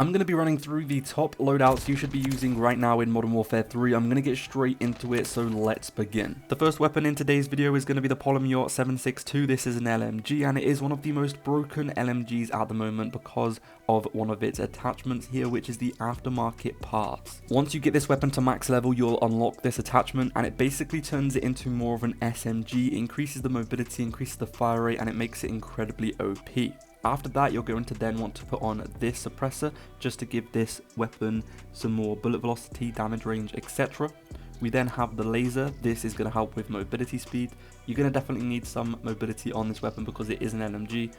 I'm going to be running through the top loadouts you should be using right now in Modern Warfare 3. I'm going to get straight into it, so let's begin. The first weapon in today's video is going to be the Polymer 762. This is an LMG, and it is one of the most broken LMGs at the moment because of one of its attachments here, which is the aftermarket parts. Once you get this weapon to max level, you'll unlock this attachment, and it basically turns it into more of an SMG, increases the mobility, increases the fire rate, and it makes it incredibly OP. After that, you're going to then want to put on this suppressor just to give this weapon some more bullet velocity, damage range, etc. We then have the laser. This is going to help with mobility speed. You're going to definitely need some mobility on this weapon because it is an LMG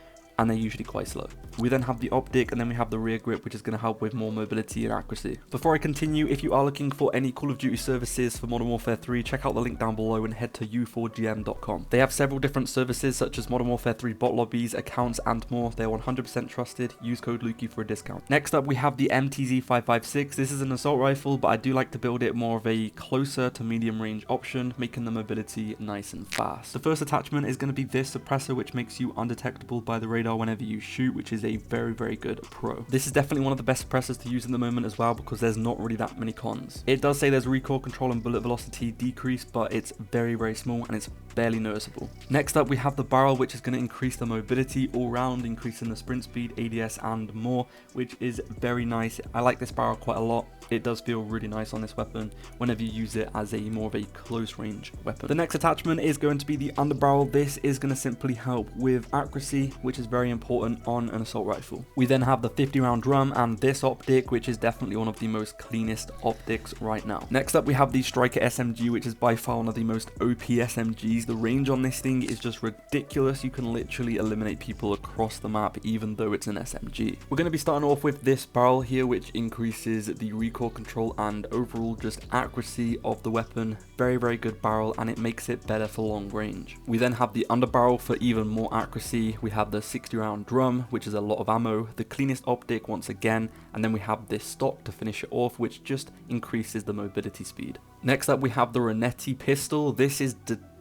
and they're usually quite slow. We then have the optic, and then we have the rear grip, which is going to help with more mobility and accuracy. Before I continue, if you are looking for any Call of Duty services for Modern Warfare 3, check out the link down below and head to u4gm.com. They have several different services such as Modern Warfare 3 bot lobbies, accounts, and more. They're 100% trusted. Use code Lukeyy for a discount. Next up, we have the MTZ556. This is an assault rifle, but I do like to build it more of a closer to medium range option, making the mobility nice and fast. The first attachment is going to be this suppressor, which makes you undetectable by the radar whenever you shoot, which is a very good pro. This is definitely one of the best suppressors to use in the moment as well because there's not really that many cons. It does say there's recoil control and bullet velocity decrease, but it's very small and it's barely noticeable. Next up, we have the barrel, which is going to increase the mobility all round, increasing the sprint speed, ADS, and more, which is very nice. I like this barrel quite a lot. It does feel really nice on this weapon whenever you use it as a more of a close range weapon. The next attachment is going to be the underbarrel. This is going to simply help with accuracy, which is very important on an assault rifle. We then have the 50 round drum and this optic, which is definitely one of the most cleanest optics right now. Next up, we have the Striker SMG, which is by far one of the most OP SMGs. The range on this thing is just ridiculous. You can literally eliminate people across the map even though it's an SMG. We're going to be starting off with this barrel here, which increases the recoil control and overall just accuracy of the weapon. Very good barrel, and it makes it better for long range. We then have the underbarrel for even more accuracy. We have the 60 round drum, which is a lot of ammo, the cleanest optic once again, and then we have this stock to finish it off, which just increases the mobility speed. Next up, we have the Renetti pistol. This is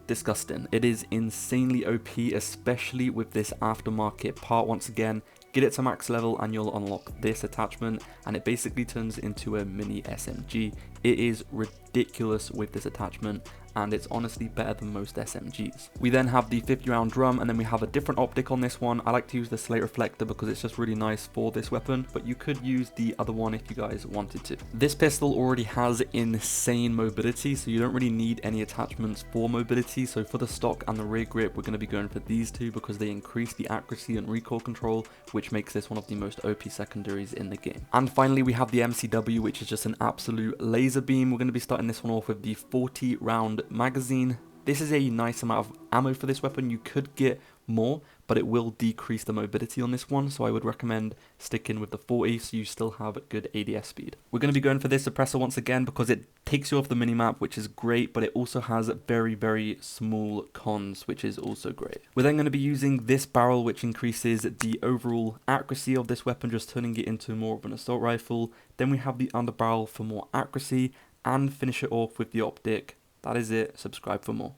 disgusting. It is insanely OP, especially with this aftermarket part. Once again, get it to max level and you'll unlock this attachment, and it basically turns into a mini SMG. It is ridiculous with this attachment, and it's honestly better than most SMGs. We then have the 50 round drum, and then we have a different optic on this one. I like to use the slate reflector because it's just really nice for this weapon, but you could use the other one if you guys wanted to. This pistol already has insane mobility, so you don't really need any attachments for mobility. So for the stock and the rear grip, we're going to be going for these two because they increase the accuracy and recoil control, which makes this one of the most OP secondaries in the game. And finally, we have the MCW, which is just an absolute laser beam. We're going to be starting this one off with the 40 round magazine. This is a nice amount of ammo for this weapon. You could get more, but it will decrease the mobility on this one, so I would recommend sticking with the 40 so you still have good ADS speed. We're going to be going for this suppressor once again because it takes you off the minimap, which is great, but it also has very small cons, which is also great. We're then going to be using this barrel, which increases the overall accuracy of this weapon, just turning it into more of an assault rifle. Then we have the underbarrel for more accuracy, and finish it off with the optic. That is it. Subscribe for more.